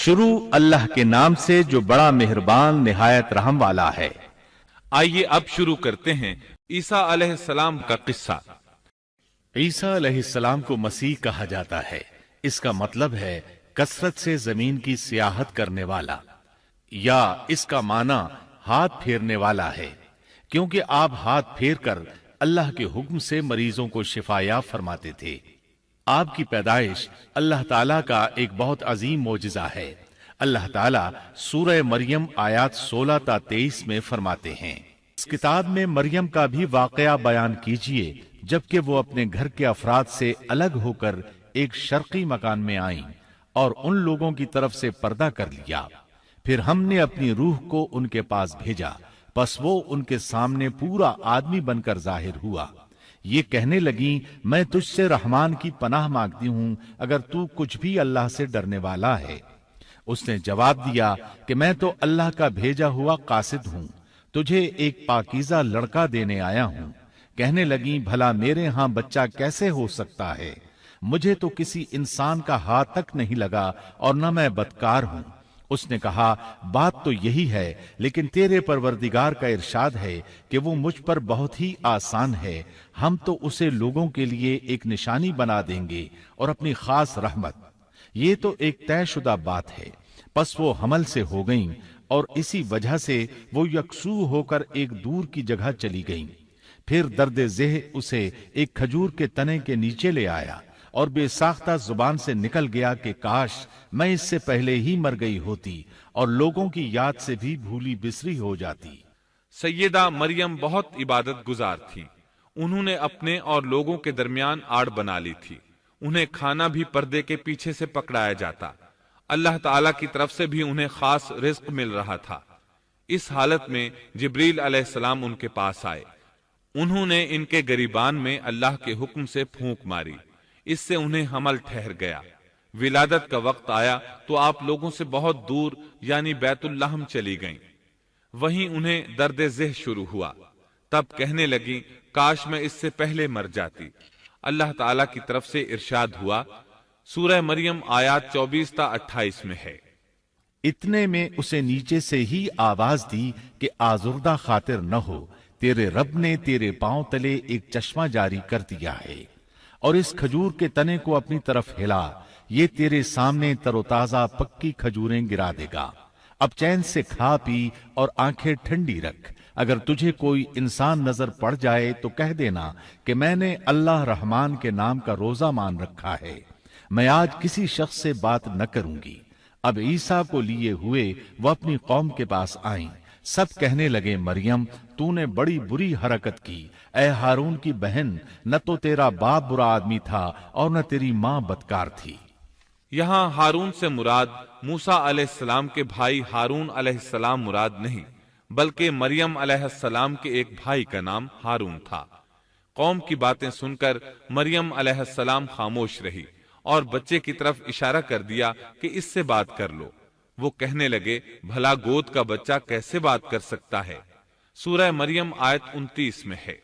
شروع اللہ کے نام سے جو بڑا مہربان نہایت رحم والا ہے۔ آئیے اب شروع کرتے ہیں عیسیٰ علیہ السلام کا قصہ۔ عیسیٰ علیہ السلام کو مسیح کہا جاتا ہے۔ اس کا مطلب ہے کثرت سے زمین کی سیاحت کرنے والا، یا اس کا معنی ہاتھ پھیرنے والا ہے، کیونکہ آپ ہاتھ پھیر کر اللہ کے حکم سے مریضوں کو شفا یاب فرماتے تھے۔ آپ کی پیدائش اللہ تعالیٰ کا ایک بہت عظیم معجزہ ہے۔ اللہ تعالیٰ سورہ مریم آیات 16 تا 23 میں فرماتے ہیں، اس کتاب میں مریم کا بھی واقعہ بیان کیجئے جبکہ وہ اپنے گھر کے افراد سے الگ ہو کر ایک شرقی مکان میں آئیں اور ان لوگوں کی طرف سے پردہ کر لیا۔ پھر ہم نے اپنی روح کو ان کے پاس بھیجا، پس وہ ان کے سامنے پورا آدمی بن کر ظاہر ہوا۔ یہ کہنے لگیں، میں تجھ سے رحمان کی پناہ مانگتی ہوں اگر تو کچھ بھی اللہ سے ڈرنے والا ہے۔ اس نے جواب دیا کہ میں تو اللہ کا بھیجا ہوا قاصد ہوں، تجھے ایک پاکیزہ لڑکا دینے آیا ہوں۔ کہنے لگیں، بھلا میرے ہاں بچہ کیسے ہو سکتا ہے؟ مجھے تو کسی انسان کا ہاتھ تک نہیں لگا اور نہ میں بدکار ہوں۔ اس نے کہا، بات تو یہی ہے، لیکن تیرے پروردگار کا ارشاد ہے کہ وہ مجھ پر بہت ہی آسان ہے، ہم تو اسے لوگوں کے لیے ایک نشانی بنا دیں گے اور اپنی خاص رحمت۔ یہ تو ایک طے شدہ بات ہے۔ پس وہ حمل سے ہو گئیں اور اسی وجہ سے وہ یکسو ہو کر ایک دور کی جگہ چلی گئیں۔ پھر درد ذہ اسے ایک کھجور کے تنے کے نیچے لے آیا اور بے ساختہ زبان سے نکل گیا کہ کاش میں اس سے پہلے ہی مر گئی ہوتی اور لوگوں کی یاد سے بھی بھولی بسری ہو جاتی۔ سیدہ مریم بہت عبادت گزار تھی۔ انہوں نے اپنے اور لوگوں کے درمیان آڑ بنا لی تھی۔ انہیں کھانا بھی پردے کے پیچھے سے پکڑایا جاتا۔ اللہ تعالیٰ کی طرف سے بھی انہیں خاص رزق مل رہا تھا۔ اس حالت میں جبریل علیہ السلام ان کے پاس آئے۔ انہوں نے ان کے گریبان میں اللہ کے حکم سے پھونک ماری، اس سے انہیں حمل ٹھہر گیا۔ ولادت کا وقت آیا تو آپ لوگوں سے بہت دور یعنی بیت اللحم چلی گئیں۔ وہیں انہیں درد ذہ شروع ہوا۔ تب کہنے لگی، کاش میں اس سے پہلے مر جاتی۔ اللہ تعالیٰ کی طرف سے ارشاد ہوا، سورہ مریم آیات 24 تا 28 میں ہے، اتنے میں اسے نیچے سے ہی آواز دی کہ آزردہ خاطر نہ ہو، تیرے رب نے تیرے پاؤں تلے ایک چشمہ جاری کر دیا ہے، اور اس کھجور کے تنے کو اپنی طرف ہلا، یہ تیرے سامنے تر و تازہ پکی کھجوریں گرا دے گا۔ اب چین سے کھا پی اور آنکھیں ٹھنڈی رکھ۔ اگر تجھے کوئی انسان نظر پڑ جائے تو کہہ دینا کہ میں نے اللہ رحمان کے نام کا روزہ مان رکھا ہے، میں آج کسی شخص سے بات نہ کروں گی۔ اب عیسیٰ کو لیے ہوئے وہ اپنی قوم کے پاس آئیں۔ سب کہنے لگے، مریم تو نے بڑی بری حرکت کی، اے ہارون کی بہن، نہ تو تیرا باپ برا آدمی تھا اور نہ تیری ماں بدکار تھی۔ یہاں ہارون سے مراد موسیٰ علیہ السلام کے بھائی ہارون علیہ السلام مراد نہیں، بلکہ مریم علیہ السلام کے ایک بھائی کا نام ہارون تھا۔ قوم کی باتیں سن کر مریم علیہ السلام خاموش رہی اور بچے کی طرف اشارہ کر دیا کہ اس سے بات کر لو۔ وہ کہنے لگے، بھلا گود کا بچہ کیسے بات کر سکتا ہے؟ سورہ مریم آیت 29 میں ہے۔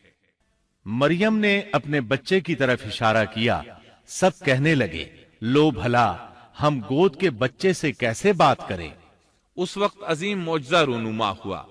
مریم نے اپنے بچے کی طرف اشارہ کیا۔ سب کہنے لگے، لو بھلا ہم گود کے بچے سے کیسے بات کریں؟ اس وقت عظیم معجزہ رونما ہوا۔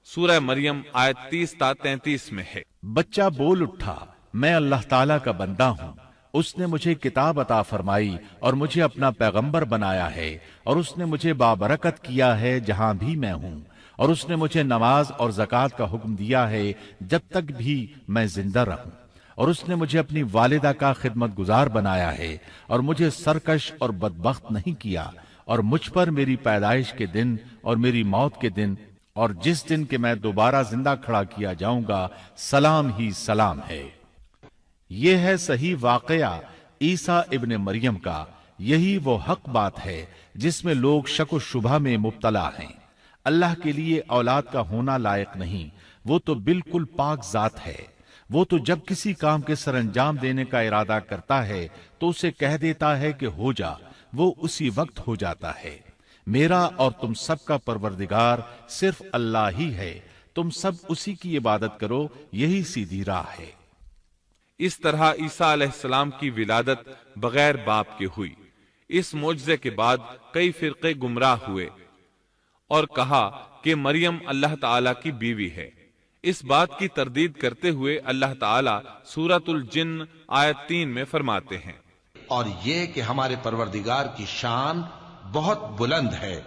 سورہ مریم آیت 30 تا 33 میں ہے، بچہ بول اٹھا، میں اللہ تعالیٰ کا بندہ ہوں، اس نے مجھے کتاب عطا فرمائی اور مجھے اپنا پیغمبر بنایا ہے، اور اس نے مجھے بابرکت کیا ہے جہاں بھی میں ہوں، اور اس نے مجھے نماز اور زکوٰۃ کا حکم دیا ہے جب تک بھی میں زندہ رہوں، اور اس نے مجھے اپنی والدہ کا خدمت گزار بنایا ہے اور مجھے سرکش اور بدبخت نہیں کیا، اور مجھ پر میری پیدائش کے دن اور میری موت کے دن اور جس دن کہ میں دوبارہ زندہ کھڑا کیا جاؤں گا سلام ہی سلام ہے۔ یہ ہے صحیح واقعہ عیسیٰ ابن مریم کا۔ یہی وہ حق بات ہے جس میں لوگ شک و شبہ میں مبتلا ہیں۔ اللہ کے لیے اولاد کا ہونا لائق نہیں، وہ تو بالکل پاک ذات ہے۔ وہ تو جب کسی کام کے سر انجام دینے کا ارادہ کرتا ہے تو اسے کہہ دیتا ہے کہ ہو جا، وہ اسی وقت ہو جاتا ہے۔ میرا اور تم سب کا پروردگار صرف اللہ ہی ہے، تم سب اسی کی عبادت کرو، یہی سیدھی راہ ہے۔ اس طرح عیسیٰ علیہ السلام کی ولادت بغیر باپ کے ہوئی۔ اس معجزے کے بعد کئی فرقے گمراہ ہوئے اور کہا کہ مریم اللہ تعالیٰ کی بیوی ہے۔ اس بات کی تردید کرتے ہوئے اللہ تعالیٰ سورۃ الجن آیت 3 میں فرماتے ہیں، اور یہ کہ ہمارے پروردگار کی شان بہت بلند ہے،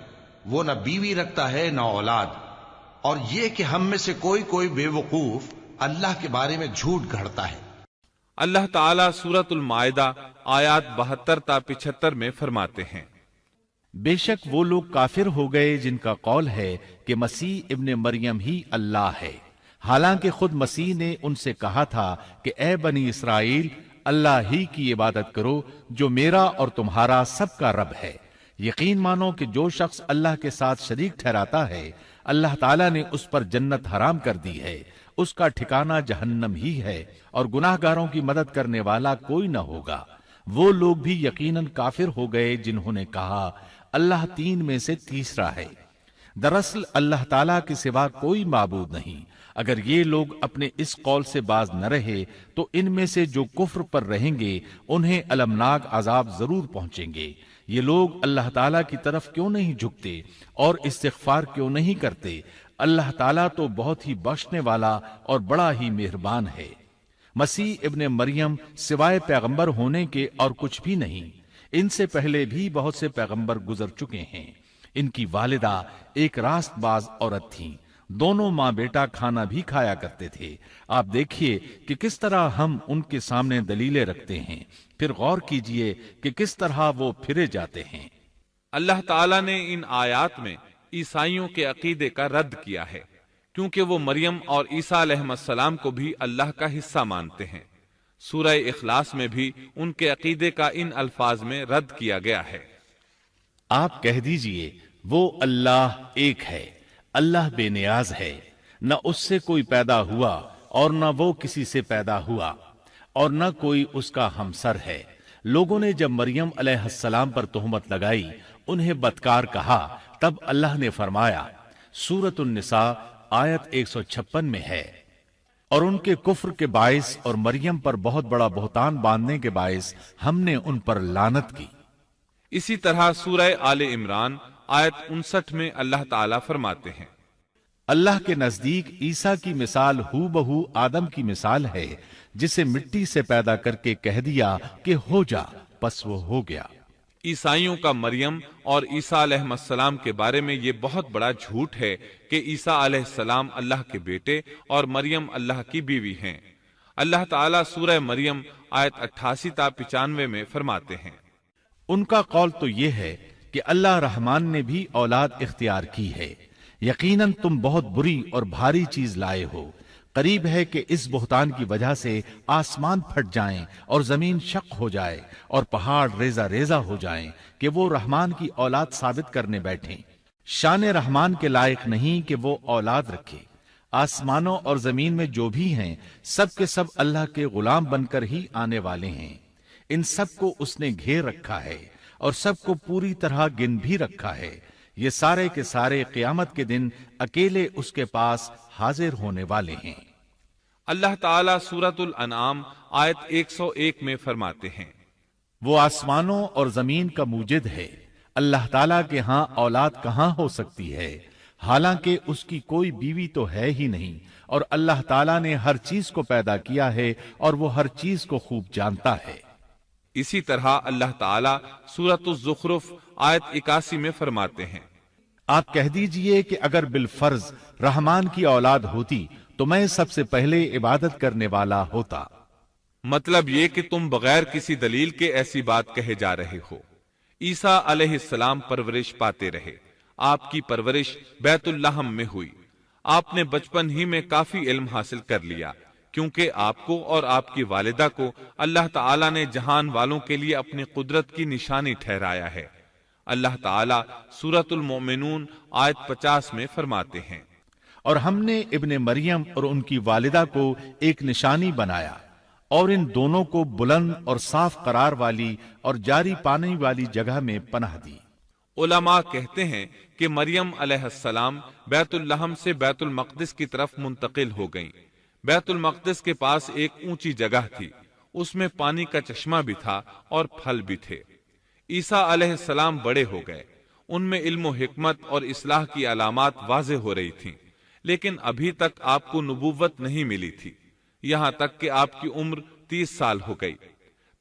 وہ نہ بیوی رکھتا ہے نہ اولاد، اور یہ کہ ہم میں سے کوئی بے وقوف اللہ کے بارے میں جھوٹ گھڑتا ہے۔ اللہ تعالیٰ سورۃ المائدہ آیات 72 تا 75 میں فرماتے ہیں، بے شک وہ لوگ کافر ہو گئے جن کا قول ہے کہ مسیح ابن مریم ہی اللہ ہے، حالانکہ خود مسیح نے ان سے کہا تھا کہ اے بنی اسرائیل، اللہ ہی کی عبادت کرو جو میرا اور تمہارا سب کا رب ہے۔ یقین مانو کہ جو شخص اللہ کے ساتھ شریک ٹھہراتا ہے، اللہ تعالیٰ نے اس پر جنت حرام کر دی ہے، اس کا ٹھکانہ جہنم ہی ہے، اور گناہ گاروں کی مدد کرنے والا کوئی نہ ہوگا۔ وہ لوگ بھی یقیناً کافر ہو گئے جنہوں نے کہا اللہ تین میں سے تیسرا ہے۔ دراصل اللہ تعالیٰ کے سوا کوئی معبود نہیں۔ اگر یہ لوگ اپنے اس قول سے باز نہ رہے تو ان میں سے جو کفر پر رہیں گے انہیں المناک عذاب ضرور پہنچیں گے۔ یہ لوگ اللہ تعالیٰ کی طرف کیوں نہیں جھکتے اور استغفار کیوں نہیں کرتے؟ اللہ تعالیٰ تو بہت ہی بخشنے والا اور بڑا ہی مہربان ہے۔ مسیح ابن مریم سوائے پیغمبر ہونے کے اور کچھ بھی نہیں۔ ان سے پہلے بھی بہت سے پیغمبر گزر چکے ہیں۔ ان کی والدہ ایک راست باز عورت تھیں، دونوں ماں بیٹا کھانا بھی کھایا کرتے تھے۔ آپ دیکھیے کہ کس طرح ہم ان کے سامنے دلیلیں رکھتے ہیں، پھر غور کیجئے کہ کس طرح وہ پھرے جاتے ہیں۔ اللہ تعالیٰ نے ان آیات میں عیسائیوں کے عقیدے کا رد کیا ہے، کیونکہ وہ مریم اور عیسیٰ علیہ السلام کو بھی اللہ کا حصہ مانتے ہیں۔ سورہ اخلاص میں بھی ان کے عقیدے کا ان الفاظ میں رد کیا گیا ہے۔ آپ کہہ دیجئے وہ اللہ ایک ہے، اللہ بے نیاز ہے، نہ اس سے کوئی پیدا ہوا اور نہ وہ کسی سے پیدا ہوا، اور نہ کوئی اس کا ہمسر ہے۔ لوگوں نے جب مریم علیہ السلام پر تہمت لگائی، انہیں بدکار کہا، تب اللہ نے فرمایا، سورۃ النساء آیت 156 میں ہے، اور ان کے کفر کے باعث اور مریم پر بہت بڑا بہتان باندھنے کے باعث ہم نے ان پر لعنت کی۔ اسی طرح سورہ آل عمران آیت 59 میں اللہ تعالیٰ فرماتے ہیں، اللہ کے نزدیک عیسیٰ کی مثال ہو بہو آدم کی مثال ہے، جسے مٹی سے پیدا کر کے کہہ دیا کہ ہو جا، پس وہ ہو گیا۔ عیسائیوں کا مریم اور عیسیٰ علیہ السلام کے بارے میں یہ بہت بڑا جھوٹ ہے کہ عیسیٰ علیہ السلام اللہ کے بیٹے اور مریم اللہ کی بیوی ہیں۔ اللہ تعالیٰ سورہ مریم آیت 88 تا 95 میں فرماتے ہیں، ان کا قول تو یہ ہے کہ اللہ رحمان نے بھی اولاد اختیار کی ہے، یقیناً تم بہت بری اور بھاری چیز لائے ہو۔ قریب ہے کہ اس بہتان کی وجہ سے آسمان پھٹ جائیں اور زمین شق ہو جائے اور پہاڑ ریزہ ریزہ ہو جائیں کہ وہ رحمان کی اولاد ثابت کرنے بیٹھیں۔ شان رحمان کے لائق نہیں کہ وہ اولاد رکھے۔ آسمانوں اور زمین میں جو بھی ہیں سب کے سب اللہ کے غلام بن کر ہی آنے والے ہیں۔ ان سب کو اس نے گھیر رکھا ہے اور سب کو پوری طرح گن بھی رکھا ہے۔ یہ سارے کے سارے قیامت کے دن اکیلے اس کے پاس حاضر ہونے والے ہیں۔ اللہ تعالیٰ سورۃ الانعام آیت 101 میں فرماتے ہیں، وہ آسمانوں اور زمین کا موجد ہے، اللہ تعالیٰ کے ہاں اولاد کہاں ہو سکتی ہے، حالانکہ اس کی کوئی بیوی تو ہے ہی نہیں، اور اللہ تعالیٰ نے ہر چیز کو پیدا کیا ہے اور وہ ہر چیز کو خوب جانتا ہے۔ اسی طرح اللہ تعالیٰ سورۃ الزخرف آیت 81 میں فرماتے ہیں، آپ کہہ دیجئے کہ اگر بالفرض رحمان کی اولاد ہوتی تو میں سب سے پہلے عبادت کرنے والا ہوتا۔ مطلب یہ کہ تم بغیر کسی دلیل کے ایسی بات کہے جا رہے ہو۔ عیسیٰ علیہ السلام پرورش پاتے رہے، آپ کی پرورش بیت اللحم میں ہوئی، آپ نے بچپن ہی میں کافی علم حاصل کر لیا، کیونکہ آپ کو اور آپ کی والدہ کو اللہ تعالیٰ نے جہان والوں کے لیے اپنی قدرت کی نشانی ٹھہرایا ہے۔ اللہ تعالیٰ سورۃ المؤمنون آیت 50 میں فرماتے ہیں، اور ہم نے ابن مریم اور ان کی والدہ کو ایک نشانی بنایا اور ان دونوں کو بلند اور صاف قرار والی اور جاری پانی والی جگہ میں پناہ دی۔ علماء کہتے ہیں کہ مریم علیہ السلام بیت اللحم سے بیت المقدس کی طرف منتقل ہو گئیں۔ بیت المقدس کے پاس ایک اونچی جگہ تھی، اس میں پانی کا چشمہ بھی تھا اور پھل بھی تھے۔ عیسیٰ علیہ السلام بڑے ہو گئے، ان میں علم و حکمت اور اصلاح کی علامات واضح ہو رہی تھیں، لیکن ابھی تک آپ کو نبوت نہیں ملی تھی، یہاں تک کہ آپ کی عمر 30 سال ہو گئی۔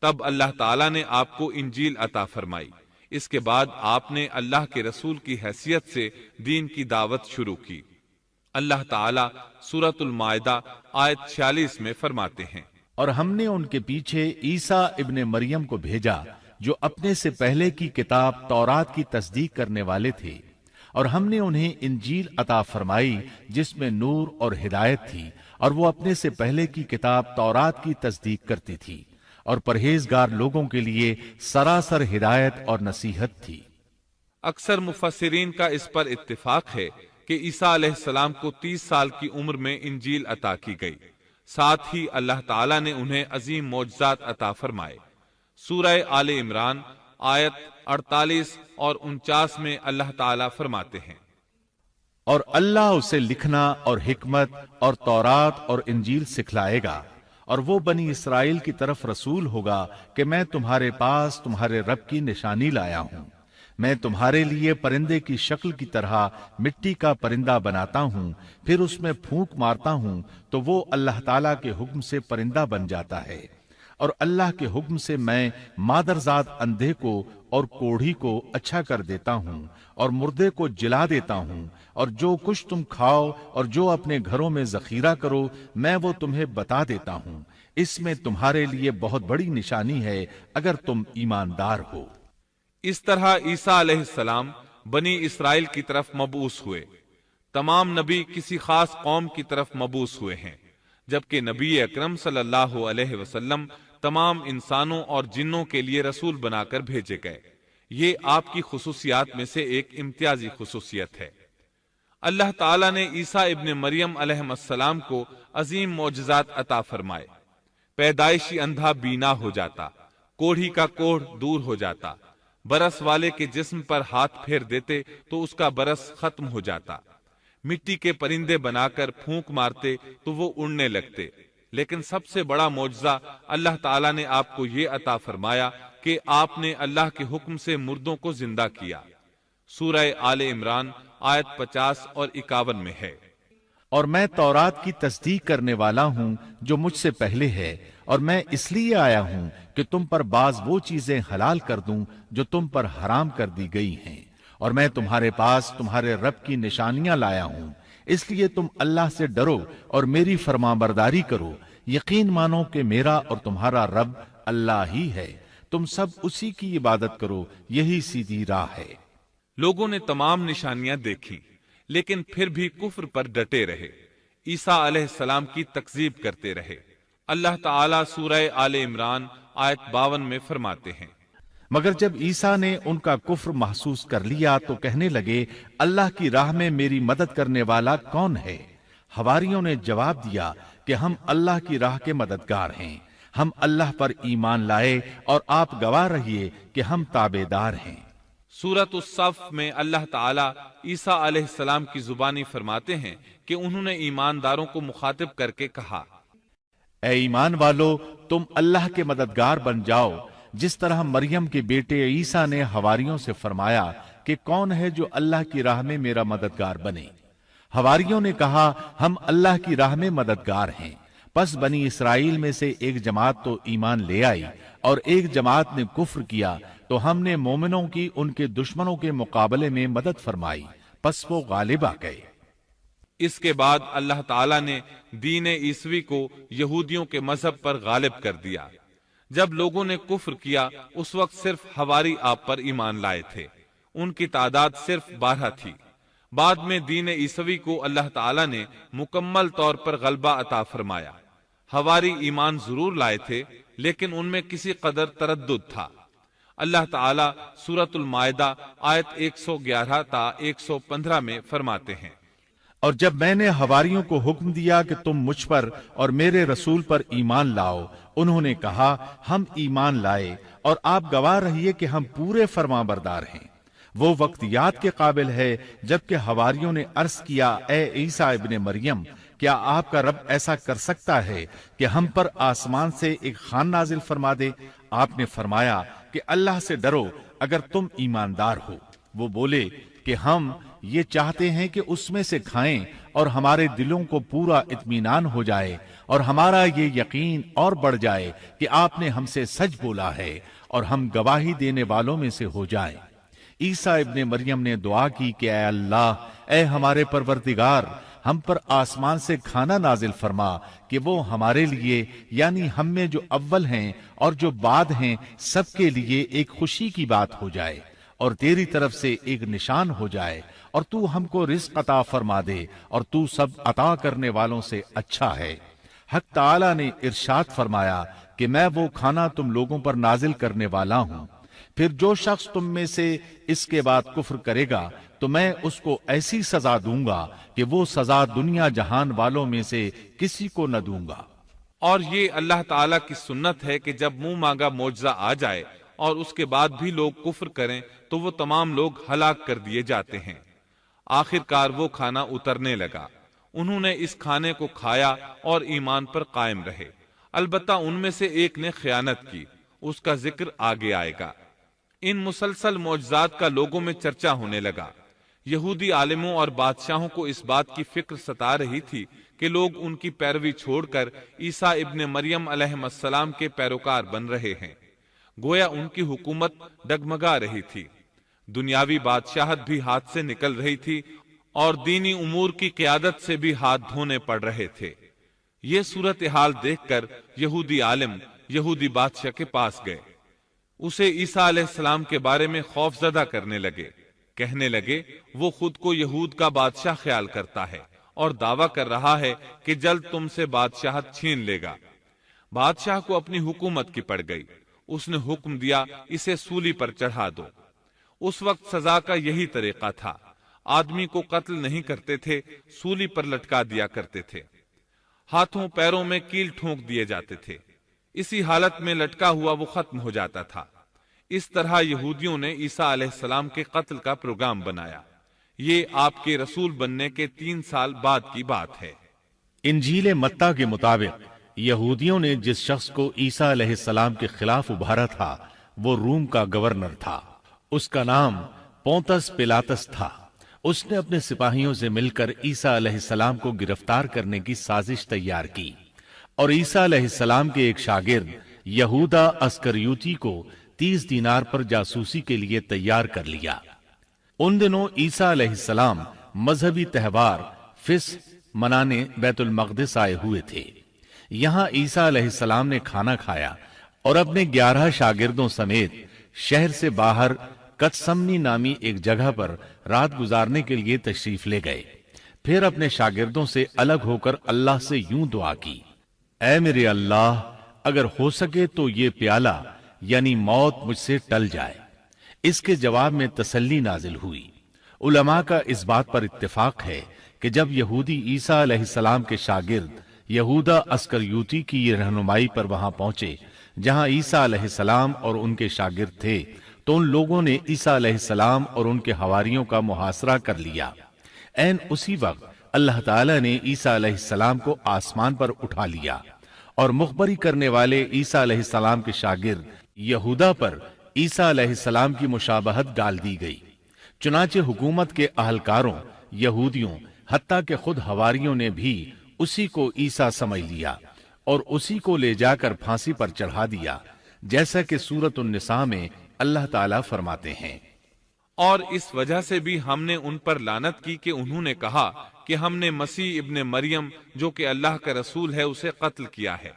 تب اللہ تعالیٰ نے آپ کو انجیل عطا فرمائی۔ اس کے بعد آپ نے اللہ کے رسول کی حیثیت سے دین کی دعوت شروع کی۔ اللہ تعالیٰ سورۃ المائدہ آیت 46 میں فرماتے ہیں، اور ہم نے ان کے پیچھے عیسیٰ ابن مریم کو بھیجا جو اپنے سے پہلے کی کتاب تورات کی تصدیق کرنے والے تھے، اور ہم نے انہیں انجیل عطا فرمائی جس میں نور اور ہدایت تھی، اور وہ اپنے سے پہلے کی کتاب تورات کی تصدیق کرتی تھی، اور پرہیزگار لوگوں کے لیے سراسر ہدایت اور نصیحت تھی۔ اکثر مفسرین کا اس پر اتفاق ہے کہ عیسیٰ علیہ السلام کو 30 سال کی عمر میں انجیل عطا کی گئی، ساتھ ہی اللہ تعالیٰ نے انہیں عظیم معجزات عطا فرمائے۔ سورہ آل عمران آیت 48 اور 49 میں اللہ تعالیٰ فرماتے ہیں، اور اللہ اسے لکھنا اور حکمت اور تورات اور انجیل سکھلائے گا، اور وہ بنی اسرائیل کی طرف رسول ہوگا کہ میں تمہارے پاس تمہارے رب کی نشانی لایا ہوں۔ میں تمہارے لیے پرندے کی شکل کی طرح مٹی کا پرندہ بناتا ہوں، پھر اس میں پھونک مارتا ہوں تو وہ اللہ تعالیٰ کے حکم سے پرندہ بن جاتا ہے، اور اللہ کے حکم سے میں مادرزاد اندھے کو اور کوڑھی کو اچھا کر دیتا ہوں، اور مردے کو جلا دیتا ہوں، اور جو کچھ تم کھاؤ اور جو اپنے گھروں میں ذخیرہ کرو میں وہ تمہیں بتا دیتا ہوں۔ اس میں تمہارے لیے بہت بڑی نشانی ہے اگر تم ایماندار ہو۔ اس طرح عیسیٰ علیہ السلام بنی اسرائیل کی طرف مبعوث ہوئے۔ تمام نبی کسی خاص قوم کی طرف مبعوث ہوئے ہیں، جبکہ نبی اکرم صلی اللہ علیہ وسلم تمام انسانوں اور جنوں کے لیے رسول بنا کر بھیجے گئے۔ یہ آپ کی خصوصیات میں سے ایک امتیازی خصوصیت ہے۔ اللہ تعالیٰ نے عیسیٰ ابن مریم علیہ السلام کو عظیم معجزات عطا فرمائے۔ پیدائشی اندھا بینا ہو جاتا، کوڑھی کا کوڑھ دور ہو جاتا، برس والے کے جسم پر ہاتھ پھیر دیتے تو اس کا برس ختم ہو جاتا، مٹی کے پرندے بنا کر پھونک مارتے تو وہ اڑنے لگتے۔ لیکن سب سے بڑا معجزہ اللہ تعالیٰ نے آپ کو یہ عطا فرمایا کہ آپ نے اللہ کے حکم سے مردوں کو زندہ کیا۔ سورہ آل عمران آیت 50 اور 51 میں ہے، اور میں تورات کی تصدیق کرنے والا ہوں جو مجھ سے پہلے ہے، اور میں اس لیے آیا ہوں کہ تم پر بعض وہ چیزیں حلال کر دوں جو تم پر حرام کر دی گئی ہیں، اور میں تمہارے پاس تمہارے رب کی نشانیاں لایا ہوں، اس لیے تم اللہ سے ڈرو اور میری فرمانبرداری کرو۔ یقین مانو کہ میرا اور تمہارا رب اللہ ہی ہے، تم سب اسی کی عبادت کرو، یہی سیدھی راہ ہے۔ لوگوں نے تمام نشانیاں دیکھی لیکن پھر بھی کفر پر ڈٹے رہے، عیسیٰ علیہ السلام کی تکذیب کرتے رہے۔ اللہ تعالیٰ سورہ آل عمران آیت 52 میں فرماتے ہیں، مگر جب عیسیٰ نے ان کا کفر محسوس کر لیا تو کہنے لگے اللہ کی راہ میں میری مدد کرنے والا کون ہے؟ حواریوں نے جواب دیا کہ ہم اللہ کی راہ کے مددگار ہیں، ہم اللہ پر ایمان لائے اور آپ گواہ رہیے کہ ہم تابعدار ہیں۔ سورۃ الصف میں اللہ تعالیٰ عیسیٰ علیہ السلام کی زبانی فرماتے ہیں کہ انہوں نے ایمانداروں کو مخاطب کر کے کہا، اے ایمان والو، تم اللہ کے مددگار بن جاؤ، جس طرح مریم کے بیٹے عیسیٰ نے حواریوں سے فرمایا کہ کون ہے جو اللہ کی راہ میں میرا مددگار بنے؟ حواریوں نے کہا ہم اللہ کی راہ میں مددگار ہیں۔ پس بنی اسرائیل میں سے ایک جماعت تو ایمان لے آئی اور ایک جماعت نے کفر کیا، تو ہم نے مومنوں کی ان کے دشمنوں کے مقابلے میں مدد فرمائی، پس وہ غالب آ گئے۔ اس کے بعد اللہ تعالیٰ نے دین عیسوی کو یہودیوں کے مذہب پر غالب کر دیا۔ جب لوگوں نے کفر کیا اس وقت صرف حواری آپ پر ایمان لائے تھے، ان کی تعداد صرف 12 تھی۔ بعد میں دین عیسوی کو اللہ تعالیٰ نے مکمل طور پر غلبہ عطا فرمایا۔ حواری ایمان ضرور لائے تھے لیکن ان میں کسی قدر تردد تھا۔ اللہ تعالیٰ سورۃ المائدہ آیت 111 تا 115 میں فرماتے ہیں، اور جب میں نے حواریوں کو حکم دیا کہ تم مجھ پر اور میرے رسول پر ایمان لاؤ، انہوں نے کہا ہم ایمان لائے اور آپ گواہ رہیے کہ ہم پورے فرمانبردار ہیں۔ وہ وقت یاد کے قابل ہے جبکہ حواریوں نے عرض کیا اے عیسیٰ ابن مریم کیا آپ کا رب ایسا کر سکتا ہے کہ ہم پر آسمان سے ایک خوان نازل فرما دے؟ آپ نے فرمایا کہ اللہ سے ڈرو اگر تم ایماندار ہو۔ وہ بولے کہ ہم یہ چاہتے ہیں کہ اس میں سے کھائیں اور ہمارے دلوں کو پورا اطمینان ہو جائے اور ہمارا یہ یقین اور بڑھ جائے کہ آپ نے ہم سے سچ بولا ہے اور ہم گواہی دینے والوں میں سے ہو جائیں۔ عیسیٰ ابن مریم نے دعا کی کہ اے اللہ، اے ہمارے پروردگار، ہم پر آسمان سے کھانا نازل فرما کہ وہ ہمارے لیے یعنی ہم میں جو اول ہیں اور جو بعد ہیں سب کے لیے ایک خوشی کی بات ہو جائے اور تیری طرف سے ایک نشان ہو جائے، اور تو ہم کو رزق عطا فرما دے اور تو سب عطا کرنے والوں سے اچھا ہے۔ حق تعالی نے ارشاد فرمایا کہ میں وہ کھانا تم لوگوں پر نازل کرنے والا ہوں، پھر جو شخص تم میں سے اس کے بعد کفر کرے گا تو میں اس کو ایسی سزا دوں گا کہ وہ سزا دنیا جہان والوں میں سے کسی کو نہ دوں گا۔ اور یہ اللہ تعالیٰ کی سنت ہے کہ جب منہ مانگا معجزہ آ جائے اور اس کے بعد بھی لوگ کفر کریں تو وہ تمام لوگ ہلاک کر دیے جاتے ہیں۔ آخر کار وہ کھانا اترنے لگا، انہوں نے اس کھانے کو کھایا اور ایمان پر قائم رہے، البتہ ان میں سے ایک نے خیانت کی، اس کا ذکر آگے آئے گا۔ ان مسلسل معجزات کا لوگوں میں چرچا ہونے لگا۔ یہودی عالموں اور بادشاہوں کو اس بات کی فکر ستا رہی تھی کہ لوگ ان کی پیروی چھوڑ کر عیسیٰ ابن مریم علیہ السلام کے پیروکار بن رہے ہیں، گویا ان کی حکومت ڈگمگا رہی تھی، دنیاوی بادشاہت بھی ہاتھ سے نکل رہی تھی اور دینی امور کی قیادت سے بھی ہاتھ دھونے پڑ رہے تھے۔ یہ صورتحال دیکھ کر یہودی عالم یہودی بادشاہ کے پاس گئے، اسے عیسیٰ علیہ السلام کے بارے میں خوف زدہ کرنے لگے، کہنے لگے وہ خود کو یہود کا بادشاہ خیال کرتا ہے اور دعویٰ کر رہا ہے کہ جلد تم سے بادشاہت چھین لے گا۔ بادشاہ کو اپنی حکومت کی پڑ گئی، اس نے حکم دیا اسے سولی پر چڑھا دو۔ اس وقت سزا کا یہی طریقہ تھا، آدمی کو قتل نہیں کرتے تھے، سولی پر لٹکا دیا کرتے تھے، ہاتھوں پیروں میں کیل ٹھونک دیے جاتے تھے، اسی حالت میں لٹکا ہوا وہ ختم ہو جاتا تھا۔ اس طرح یہودیوں نے عیسیٰ علیہ السلام کے قتل کا پروگرام بنایا۔ یہ آپ کے رسول بننے کے 3 سال بعد کی بات ہے۔ انجیل متی کے مطابق یہودیوں نے جس شخص کو عیسیٰ علیہ السلام کے خلاف ابھارا تھا وہ روم کا گورنر تھا، اس کا نام پونتس پیلاطس تھا۔ اس نے اپنے سپاہیوں سے مل کر عیسیٰ علیہ السلام کو گرفتار کرنے کی سازش تیار کی اور عیسیٰ علیہ السلام کے ایک شاگرد یہودا اسکریوتی کو 30 دینار پر جاسوسی کے لیے تیار کر لیا۔ ان دنوں عیسیٰ علیہ السلام مذہبی تہوار فصح منانے بیت المقدس آئے ہوئے تھے۔ یہاں عیسیٰ علیہ السلام نے کھانا کھایا اور اپنے 11 شاگردوں سمیت شہر سے باہر کتسمنی نامی ایک جگہ پر رات گزارنے کے لیے تشریف لے گئے۔ پھر اپنے شاگردوں سے الگ ہو کر اللہ سے یوں دعا کی، اے میرے اللہ، اگر ہو سکے تو یہ پیالہ یعنی موت مجھ سے ٹل جائے۔ اس کے جواب میں تسلی نازل ہوئی۔ علماء کا اس بات پر اتفاق ہے کہ جب یہودی عیسیٰ علیہ السلام کے شاگرد یہودا اسکریوتی کی یہ رہنمائی پر وہاں پہنچے جہاں عیسیٰ علیہ السلام اور ان کے شاگرد تھے، تو ان لوگوں نے عیسیٰ علیہ السلام اور ان کے حواریوں کا محاصرہ کر لیا۔ عین اسی وقت اللہ تعالیٰ نے عیسیٰ علیہ السلام کو آسمان پر اٹھا لیا اور مخبری کرنے والے عیسیٰ علیہ السلام کے شاگرد یہودا پر عیسیٰ علیہ السلام کی مشابہت ڈال دی گئی۔ چنانچہ حکومت کے اہلکاروں، یہودیوں، حتیٰ کہ خود حواریوں نے بھی اسی کو عیسیٰ سمجھ لیا اور اسی کو لے جا کر پھانسی پر چڑھا دیا، جیسا کہ سورۃ النساء میں اللہ تعالیٰ فرماتے ہیں۔ اور اس وجہ سے بھی ہم نے ان پر لعنت کی کہ انہوں نے کہا کہ ہم نے مسیح ابن مریم جو کہ اللہ کا رسول ہے اسے قتل کیا ہے،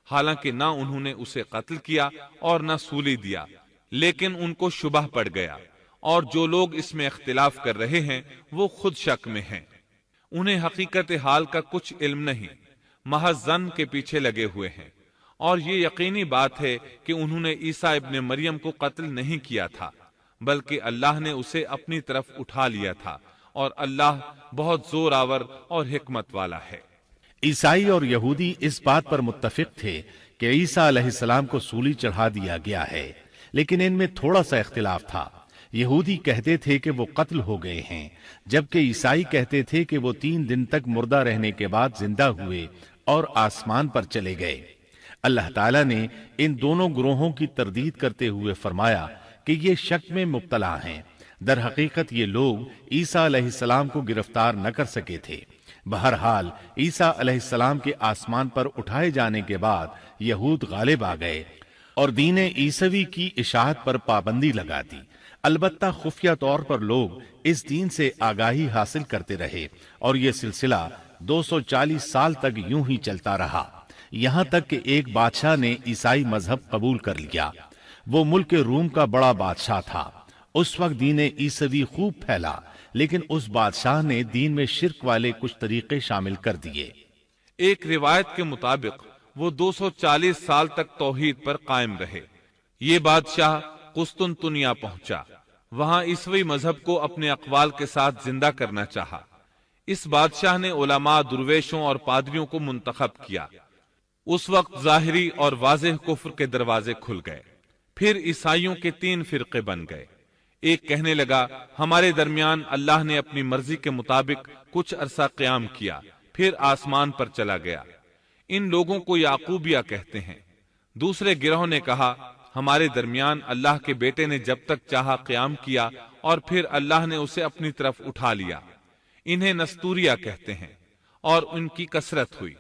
حالانکہ نہ انہوں نے اسے قتل کیا اور نہ سولی دیا، لیکن ان کو شبہ پڑ گیا، اور جو لوگ اس میں اختلاف کر رہے ہیں وہ خود شک میں ہیں، انہیں حقیقت حال کا کچھ علم نہیں، محض ظن کے پیچھے لگے ہوئے ہیں۔ اور یہ یقینی بات ہے کہ انہوں نے عیسیٰ ابن مریم کو قتل نہیں کیا تھا، بلکہ اللہ نے اسے اپنی طرف اٹھا لیا تھا، اور اللہ بہت زور آور اور حکمت والا ہے۔ عیسائی اور یہودی اس بات پر متفق تھے کہ عیسیٰ علیہ السلام کو سولی چڑھا دیا گیا ہے، لیکن ان میں تھوڑا سا اختلاف تھا۔ یہودی کہتے تھے کہ وہ قتل ہو گئے ہیں، جبکہ عیسائی کہتے تھے کہ وہ 3 دن تک مردہ رہنے کے بعد زندہ ہوئے اور آسمان پر چلے گئے۔ اللہ تعالیٰ نے ان دونوں گروہوں کی تردید کرتے ہوئے فرمایا کہ یہ شک میں مبتلا ہیں۔ در حقیقت یہ لوگ عیسیٰ علیہ السلام کو گرفتار نہ کر سکے تھے۔ بہرحال عیسیٰ علیہ السلام کے آسمان پر اٹھائے جانے کے بعد یہود غالب آ گئے اور دین عیسوی کی اشاعت پر پابندی لگا دی۔ البتہ خفیہ طور پر لوگ اس دین سے آگاہی حاصل کرتے رہے اور یہ سلسلہ 240 سال تک یوں ہی چلتا رہا، یہاں تک کہ ایک بادشاہ نے عیسائی مذہب قبول کر لیا۔ وہ ملک روم کا بڑا بادشاہ تھا۔ اس وقت دین عیسوی خوب پھیلا، لیکن اس بادشاہ نے دین میں شرک والے کچھ طریقے شامل کر دیے۔ ایک روایت کے مطابق وہ 240 سال تک توحید پر قائم رہے۔ یہ بادشاہ قسطنطنیہ پہنچا، وہاں عیسوی مذہب کو اپنے اقوال کے ساتھ زندہ کرنا چاہا۔ اس بادشاہ نے علماء، درویشوں اور پادریوں کو منتخب کیا۔ اس وقت ظاہری اور واضح کفر کے دروازے کھل گئے۔ پھر عیسائیوں کے 3 فرقے بن گئے۔ ایک کہنے لگا ہمارے درمیان اللہ نے اپنی مرضی کے مطابق کچھ عرصہ قیام کیا، پھر آسمان پر چلا گیا۔ ان لوگوں کو یعقوبیہ کہتے ہیں۔ دوسرے گروہ نے کہا ہمارے درمیان اللہ کے بیٹے نے جب تک چاہا قیام کیا اور پھر اللہ نے اسے اپنی طرف اٹھا لیا۔ انہیں نستوریہ کہتے ہیں اور ان کی کثرت ہوئی۔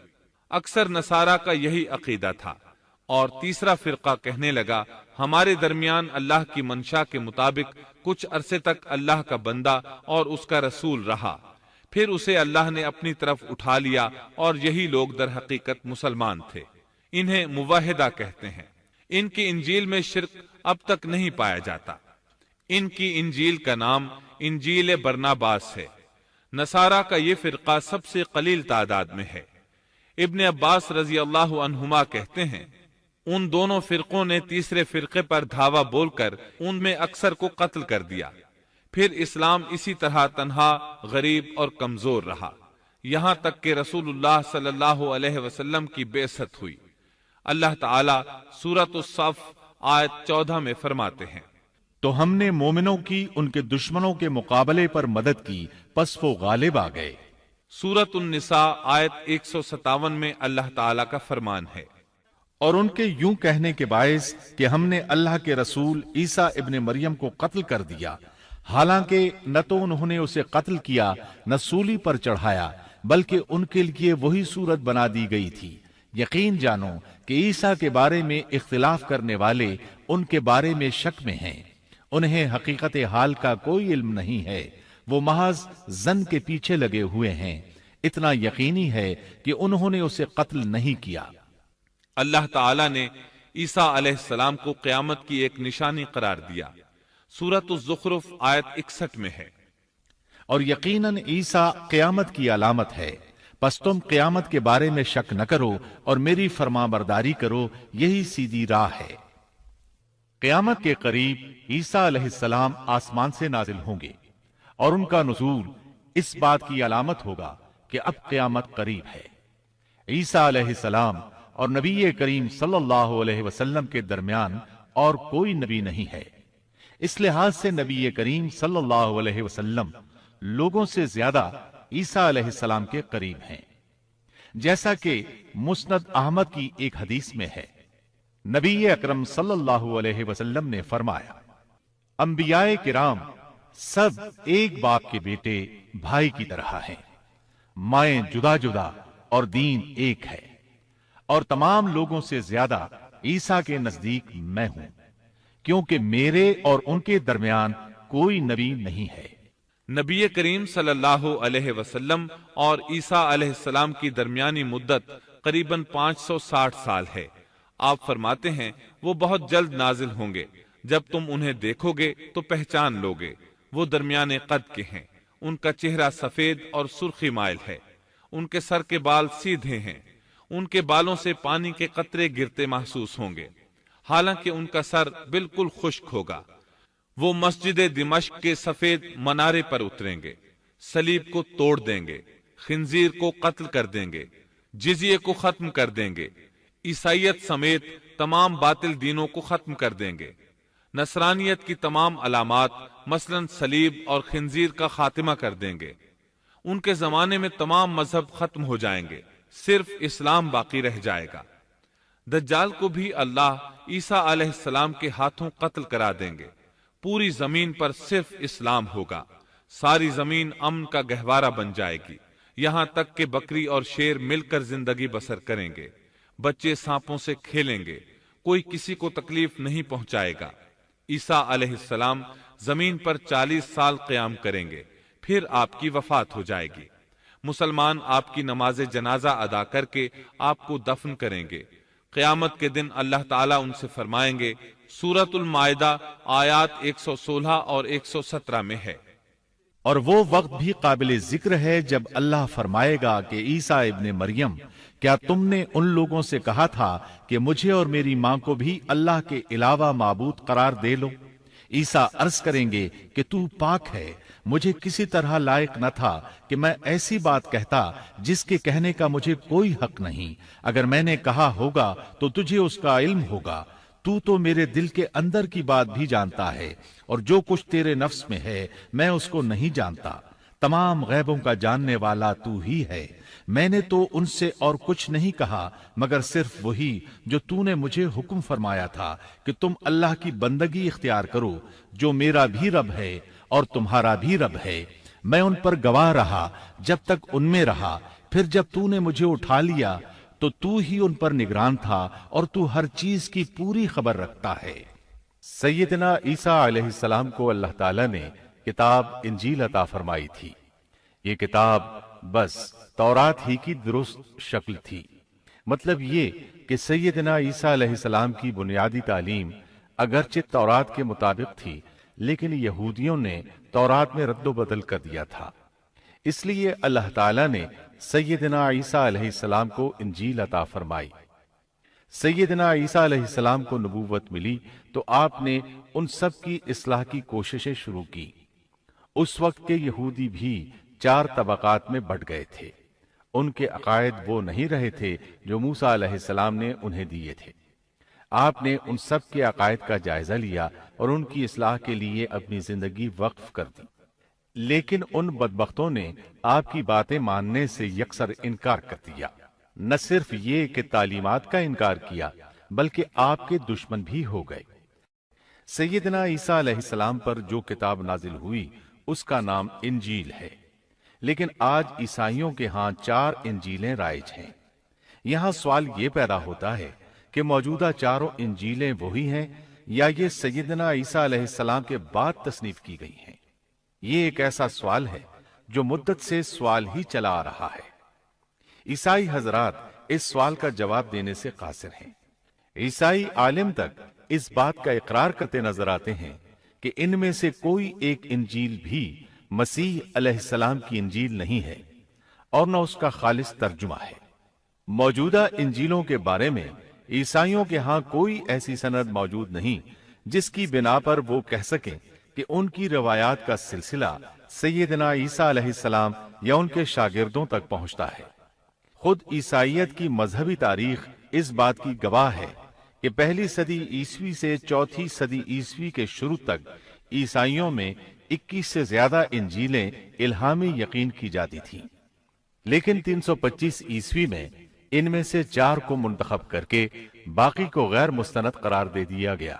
اکثر نصارہ کا یہی عقیدہ تھا۔ اور تیسرا فرقہ کہنے لگا ہمارے درمیان اللہ کی منشا کے مطابق کچھ عرصے تک اللہ کا بندہ اور اس کا رسول رہا، پھر اسے اللہ نے اپنی طرف اٹھا لیا، اور یہی لوگ در حقیقت مسلمان تھے۔ انہیں موحدہ کہتے ہیں۔ ان کی انجیل میں شرک اب تک نہیں پایا جاتا۔ ان کی انجیل کا نام انجیل برناباس ہے۔ نصارہ کا یہ فرقہ سب سے قلیل تعداد میں ہے۔ ابن عباس رضی اللہ عنہما کہتے ہیں ان دونوں فرقوں نے تیسرے فرقے پر دھاوا بول کر ان میں اکثر کو قتل کر دیا۔ پھر اسلام اسی طرح تنہا، غریب اور کمزور رہا، یہاں تک کہ رسول اللہ صلی اللہ علیہ وسلم کی بعثت ہوئی۔ اللہ تعالیٰ سورۃ الصف آیت 14 میں فرماتے ہیں تو ہم نے مومنوں کی ان کے دشمنوں کے مقابلے پر مدد کی، پس وہ غالب آ گئے۔ سورۃ النساء آیت 157 میں اللہ تعالیٰ کا فرمان ہے اور ان کے یوں کہنے کے باعث کہ ہم نے اللہ کے رسول عیسیٰ ابن مریم کو قتل کر دیا، حالانکہ نہ تو انہوں نے اسے قتل کیا نہ سولی پر چڑھایا، بلکہ ان کے لیے وہی صورت بنا دی گئی تھی۔ یقین جانو کہ عیسیٰ کے بارے میں اختلاف کرنے والے ان کے بارے میں شک میں ہیں، انہیں حقیقت حال کا کوئی علم نہیں ہے، وہ محض ظن کے پیچھے لگے ہوئے ہیں۔ اتنا یقینی ہے کہ انہوں نے اسے قتل نہیں کیا۔ اللہ تعالیٰ نے عیسیٰ علیہ السلام کو قیامت کی ایک نشانی قرار دیا۔ سورۃ الزخرف آیت 61 میں ہے اور یقیناً عیسیٰ قیامت کی علامت ہے، پس تم قیامت کے بارے میں شک نہ کرو اور میری فرما برداری کرو، یہی سیدھی راہ ہے۔ قیامت کے قریب عیسیٰ علیہ السلام آسمان سے نازل ہوں گے اور ان کا نزول اس بات کی علامت ہوگا کہ اب قیامت قریب ہے۔ عیسیٰ علیہ السلام اور نبی کریم صلی اللہ علیہ وسلم کے درمیان اور کوئی نبی نہیں ہے۔ اس لحاظ سے نبی کریم صلی اللہ علیہ وسلم لوگوں سے زیادہ عیسیٰ علیہ السلام کے قریب ہیں، جیسا کہ مسند احمد کی ایک حدیث میں ہے۔ نبی اکرم صلی اللہ علیہ وسلم نے فرمایا انبیاء کرام سب ایک باپ کے بیٹے بھائی کی طرح ہیں، مائیں جدا جدا اور دین ایک ہے، اور تمام لوگوں سے زیادہ عیسیٰ کے نزدیک میں ہوں، کیونکہ میرے اور ان کے درمیان کوئی نبی نہیں ہے۔ نبی کریم صلی اللہ علیہ وسلم اور عیسیٰ علیہ السلام کی درمیانی مدت قریباً 560 سال ہے۔ آپ فرماتے ہیں وہ بہت جلد نازل ہوں گے، جب تم انہیں دیکھو گے تو پہچان لوگے۔ وہ درمیانے قد کے ہیں، ان کا چہرہ سفید اور سرخی مائل ہے، ان کے سر کے بال سیدھے ہیں، ان کے بالوں سے پانی کے قطرے گرتے محسوس ہوں گے، حالانکہ ان کا سر بالکل خشک ہوگا۔ وہ مسجد دمشق کے سفید منارے پر اتریں گے، صلیب کو توڑ دیں گے، خنزیر کو قتل کر دیں گے، جزیے کو ختم کر دیں گے، عیسائیت سمیت تمام باطل دینوں کو ختم کر دیں گے، نصرانیت کی تمام علامات مثلاً صلیب اور خنزیر کا خاتمہ کر دیں گے۔ ان کے زمانے میں تمام مذہب ختم ہو جائیں گے، صرف اسلام باقی رہ جائے گا۔ دجال کو بھی اللہ عیسیٰ علیہ السلام کے ہاتھوں قتل کرا دیں گے۔ پوری زمین پر صرف اسلام ہوگا، ساری زمین امن کا گہوارہ بن جائے گی، یہاں تک کہ بکری اور شیر مل کر زندگی بسر کریں گے، بچے سانپوں سے کھیلیں گے، کوئی کسی کو تکلیف نہیں پہنچائے گا۔ عیسیٰ علیہ السلام زمین پر 40 سال قیام کریں گے، پھر آپ کی وفات ہو جائے گی۔ مسلمان آپ کی نماز جنازہ ادا کر کے آپ کو دفن کریں گے۔ قیامت کے دن اللہ تعالیٰ ان سے فرمائیں گے، سورۃ المائدہ آیات 116 اور 117 میں ہے۔ اور وہ وقت بھی قابل ذکر ہے جب اللہ فرمائے گا کہ عیسیٰ ابن مریم، کیا تم نے ان لوگوں سے کہا تھا کہ مجھے اور میری ماں کو بھی اللہ کے علاوہ معبود قرار دے لو؟ عیسیٰ عرض کریں گے کہ تو پاک ہے، مجھے کسی طرح لائق نہ تھا کہ میں ایسی بات کہتا جس کے کہنے کا مجھے کوئی حق نہیں۔ اگر میں نے کہا ہوگا تو تجھے اس کا علم ہوگا، تو میرے دل کے اندر کی بات بھی جانتا ہے، اور جو کچھ تیرے نفس میں ہے میں اس کو نہیں جانتا۔ تمام غیبوں کا جاننے والا تو ہی ہے۔ میں نے تو ان سے اور کچھ نہیں کہا مگر صرف وہی جو تو نے مجھے حکم فرمایا تھا کہ تم اللہ کی بندگی اختیار کرو، جو میرا بھی رب ہے اور تمہارا بھی رب ہے۔ میں ان پر گواہ رہا جب تک ان میں رہا، پھر جب تو نے مجھے اٹھا لیا تو ہی ان پر نگران تھا، اور تو ہر چیز کی پوری خبر رکھتا ہے۔ سیدنا عیسیٰ علیہ السلام کو اللہ تعالیٰ نے کتاب انجیل عطا فرمائی تھی۔ یہ کتاب بس تورات ہی کی درست شکل تھی۔ مطلب یہ کہ سیدنا عیسیٰ علیہ السلام کی بنیادی تعلیم اگرچہ تورات کے مطابق تھی، لیکن یہودیوں نے تورات میں رد و بدل کر دیا تھا۔ اس لیے اللہ تعالیٰ نے سیدنا عیسیٰ علیہ السلام کو انجیل عطا فرمائی۔ سیدنا عیسیٰ علیہ السلام کو نبوت ملی تو آپ نے ان سب کی اصلاح کی کوششیں شروع کی۔ اس وقت کے یہودی بھی 4 طبقات میں بٹ گئے تھے۔ ان کے عقائد وہ نہیں رہے تھے جو موسیٰ علیہ السلام نے انہیں دیے تھے۔ آپ نے ان سب کے عقائد کا جائزہ لیا اور ان کی اصلاح کے لیے اپنی زندگی وقف کر دی۔ لیکن ان بدبختوں نے آپ کی باتیں ماننے سے یکسر انکار کر دیا۔ نہ صرف یہ کہ تعلیمات کا انکار کیا بلکہ آپ کے دشمن بھی ہو گئے۔ سیدنا عیسیٰ علیہ السلام پر جو کتاب نازل ہوئی اس کا نام انجیل ہے، لیکن آج عیسائیوں کے ہاں 4 انجیلیں رائج ہیں۔ یہاں سوال یہ پیدا ہوتا ہے کہ موجودہ 4 انجیلیں وہی ہیں یا یہ سیدنا عیسیٰ علیہ السلام کے بعد تصنیف کی گئی ہیں؟ یہ ایک ایسا سوال ہے جو مدت سے سوال ہی چلا آ رہا ہے۔ عیسائی حضرات اس سوال کا جواب دینے سے قاصر ہیں۔ عیسائی عالم تک اس بات کا اقرار کرتے نظر آتے ہیں کہ ان میں سے کوئی ایک انجیل بھی مسیح علیہ السلام کی انجیل نہیں ہے اور نہ اس کا خالص ترجمہ ہے۔ موجودہ انجیلوں کے بارے میں عیسائیوں کے ہاں کوئی ایسی سند موجود نہیں جس کی بنا پر وہ کہہ سکیں کہ ان کی روایات کا سلسلہ سیدنا عیسیٰ علیہ السلام یا ان کے شاگردوں تک پہنچتا ہے۔ خود عیسائیت کی مذہبی تاریخ اس بات کی گواہ ہے کہ پہلی صدی عیسوی سے چوتھی صدی عیسوی کے شروع تک عیسائیوں میں 21 سے زیادہ انجیلیں الہامی یقین کی جاتی تھیں، لیکن 325 عیسوی میں ان میں سے 4 کو منتخب کر کے باقی کو غیر مستند قرار دے دیا گیا۔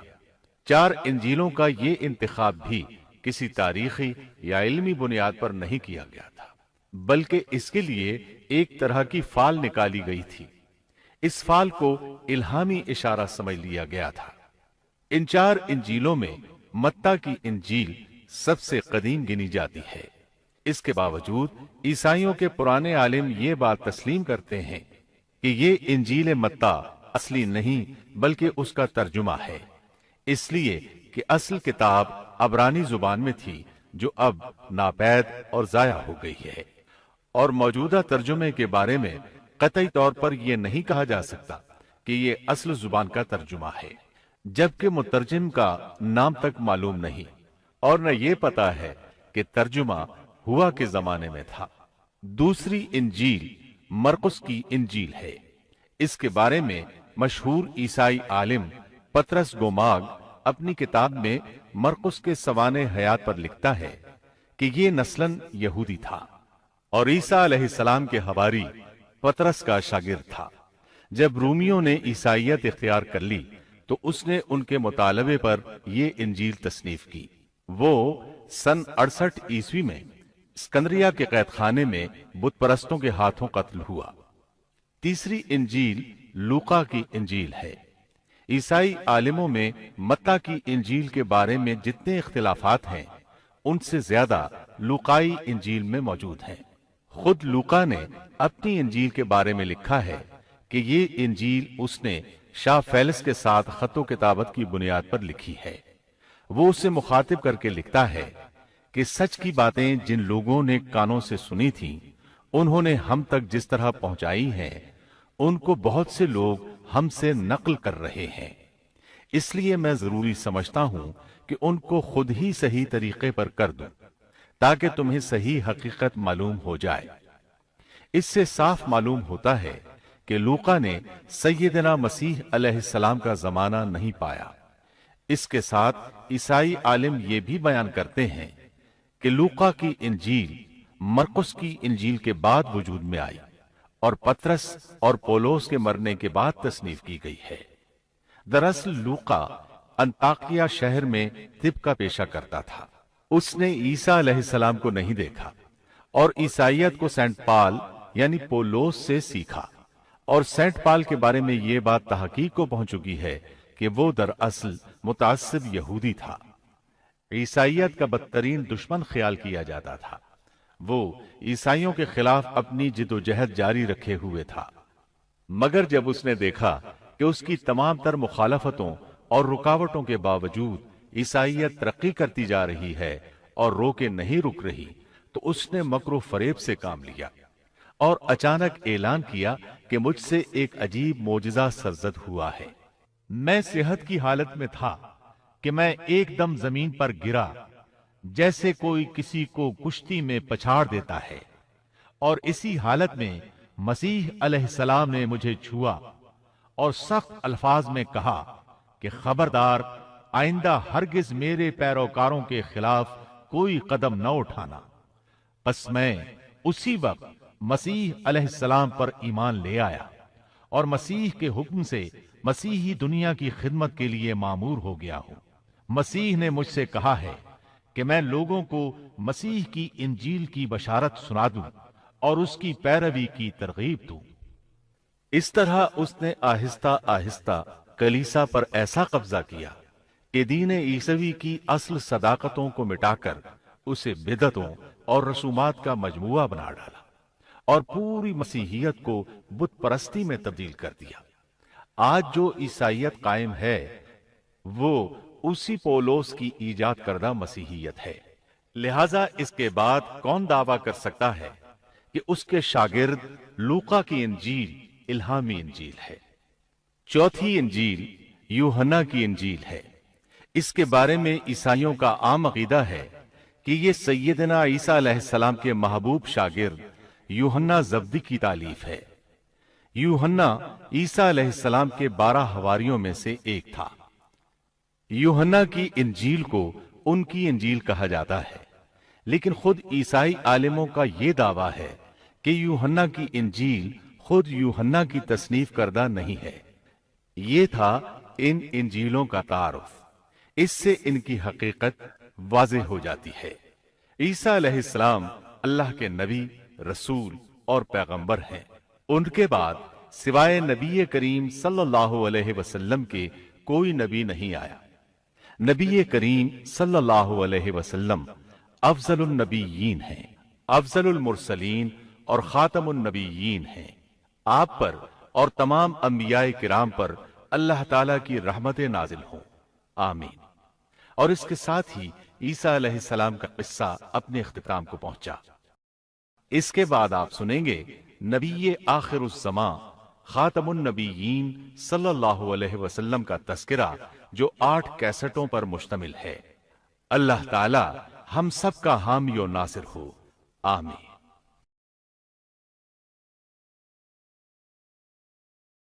4 انجیلوں کا یہ انتخاب بھی کسی تاریخی یا علمی بنیاد پر نہیں کیا گیا تھا، بلکہ اس کے لیے ایک طرح کی فال نکالی گئی تھی۔ اس فال کو الہامی اشارہ سمجھ لیا گیا تھا۔ ان 4 انجیلوں میں متی کی انجیل سب سے قدیم گنی جاتی ہے۔ اس کے باوجود عیسائیوں کے پرانے عالم یہ بات تسلیم کرتے ہیں کہ یہ انجیل متی اصلی نہیں بلکہ اس کا ترجمہ ہے، اس لیے کہ اصل کتاب عبرانی زبان میں تھی جو اب ناپید اور ضائع ہو گئی ہے، اور موجودہ ترجمے کے بارے میں قطعی طور پر یہ نہیں کہا جا سکتا کہ یہ اصل زبان کا ترجمہ ہے، جبکہ مترجم کا نام تک معلوم نہیں، اور نہ یہ پتا ہے کہ ترجمہ ہوا کے زمانے میں تھا۔ دوسری انجیل مرقس کی انجیل ہے۔ اس کے بارے میں مشہور عیسائی عالم پطرس گوماگ اپنی کتاب میں مرقس کے سوانح حیات پر لکھتا ہے کہ یہ نسلاً یہودی تھا اور عیسیٰ علیہ السلام کے حواری پطرس کا شاگرد تھا۔ جب رومیوں نے عیسائیت اختیار کر لی تو اس نے ان کے مطالبے پر یہ انجیل تصنیف کی۔ وہ سن 68 عیسوی میں اسکندریہ کے قید خانے میں بت پرستوں کے ہاتھوں قتل ہوا۔ تیسری انجیل لوقا کی انجیل ہے۔ عیسائی عالموں میں متی کی انجیل کے بارے میں جتنے اختلافات ہیں ان سے زیادہ لوقائی انجیل میں موجود ہیں۔ خود لوقا نے اپنی انجیل کے بارے میں لکھا ہے کہ یہ انجیل اس نے شاہ فیلس کے ساتھ خط و کتابت کی بنیاد پر لکھی ہے۔ وہ اسے مخاطب کر کے لکھتا ہے کہ سچ کی باتیں جن لوگوں نے کانوں سے سنی تھیں انہوں نے ہم تک جس طرح پہنچائی ہیں ان کو بہت سے لوگ ہم سے نقل کر رہے ہیں، اس لیے میں ضروری سمجھتا ہوں کہ ان کو خود ہی صحیح طریقے پر کر دوں تاکہ تمہیں صحیح حقیقت معلوم ہو جائے۔ اس سے صاف معلوم ہوتا ہے کہ لوقا نے سیدنا مسیح علیہ السلام کا زمانہ نہیں پایا۔ اس کے ساتھ عیسائی عالم یہ بھی بیان کرتے ہیں کہ لوقا کی انجیل مرقس کی انجیل کے بعد وجود میں آئی اور پطرس اور پولس کے مرنے کے بعد تصنیف کی گئی ہے۔ دراصل لوقا انطاکیہ شہر میں طب کا پیشہ کرتا تھا۔ اس نے عیسیٰ علیہ السلام کو نہیں دیکھا اور عیسائیت کو سینٹ پال یعنی پولس سے سیکھا، اور سینٹ پال کے بارے میں یہ بات تحقیق کو پہنچ چکی ہے کہ وہ دراصل متعصب یہودی تھا۔ عیسائیت کا بدترین دشمن خیال کیا جاتا تھا۔ وہ عیسائیوں کے خلاف اپنی جد و جہد جاری رکھے ہوئے تھا، مگر جب اس نے دیکھا کہ اس کی تمام تر مخالفتوں اور رکاوٹوں کے باوجود عیسائیت ترقی کرتی جا رہی ہے اور رو کے نہیں رک رہی، تو اس نے مکر و فریب سے کام لیا اور اچانک اعلان کیا کہ مجھ سے ایک عجیب معجزہ سرزد ہوا ہے۔ میں صحت کی حالت میں تھا کہ میں ایک دم زمین پر گرا جیسے کوئی کسی کو کشتی میں پچھاڑ دیتا ہے، اور اسی حالت میں مسیح علیہ السلام نے مجھے چھوا اور سخت الفاظ میں کہا کہ خبردار، آئندہ ہرگز میرے پیروکاروں کے خلاف کوئی قدم نہ اٹھانا۔ پس میں اسی وقت مسیح علیہ السلام پر ایمان لے آیا اور مسیح کے حکم سے مسیحی دنیا کی خدمت کے لیے مامور ہو گیا ہوں۔ مسیح نے مجھ سے کہا ہے کہ میں لوگوں کو مسیح کی انجیل کی بشارت سنا دوں اور اس کی پیروی کی ترغیب دوں۔ اس طرح اس نے آہستہ آہستہ کلیسا پر ایسا قبضہ کیا کہ دین عیسوی کی اصل صداقتوں کو مٹا کر اسے بدعتوں اور رسومات کا مجموعہ بنا ڈالا اور پوری مسیحیت کو بت پرستی میں تبدیل کر دیا۔ آج جو عیسائیت قائم ہے وہ اسی پولس کی ایجاد کردہ مسیحیت ہے۔ لہذا اس کے بعد کون دعویٰ کر سکتا ہے کہ اس کے شاگرد لوقا کی انجیل الہامی انجیل ہے؟ چوتھی انجیل یوحنا کی انجیل ہے۔ اس کے بارے میں عیسائیوں کا عام عقیدہ ہے کہ یہ سیدنا عیسیٰ علیہ السلام کے محبوب شاگرد یوحنا زبدی کی تالیف ہے۔ یوحنا عیسیٰ علیہ السلام کے 12 حواریوں میں سے ایک تھا۔ یوحنا کی انجیل کو ان کی انجیل کہا جاتا ہے، لیکن خود عیسائی عالموں کا یہ دعویٰ ہے کہ یوحنا کی انجیل خود یوحنا کی تصنیف کردہ نہیں ہے۔ یہ تھا ان انجیلوں کا تعارف۔ اس سے ان کی حقیقت واضح ہو جاتی ہے۔ عیسیٰ علیہ السلام اللہ کے نبی، رسول اور پیغمبر ہیں۔ ان کے بعد سوائے نبی کریم صلی اللہ علیہ وسلم کے کوئی نبی نہیں آیا۔ نبی کریم صلی اللہ علیہ وسلم افضل النبیین ہیں، افضل المرسلین اور خاتم النبیین ہیں۔ آپ پر اور تمام انبیاء کرام پر اللہ تعالیٰ کی رحمت نازل ہوں، آمین۔ اور اس کے ساتھ ہی عیسیٰ علیہ السلام کا قصہ اپنے اختتام کو پہنچا۔ اس کے بعد آپ سنیں گے نبی آخر الزمان خاتم النبیین صلی اللہ علیہ وسلم کا تذکرہ، جو 8 کیسٹوں پر مشتمل ہے۔ اللہ تعالی ہم سب کا حامی و ناصر ہو، آمین۔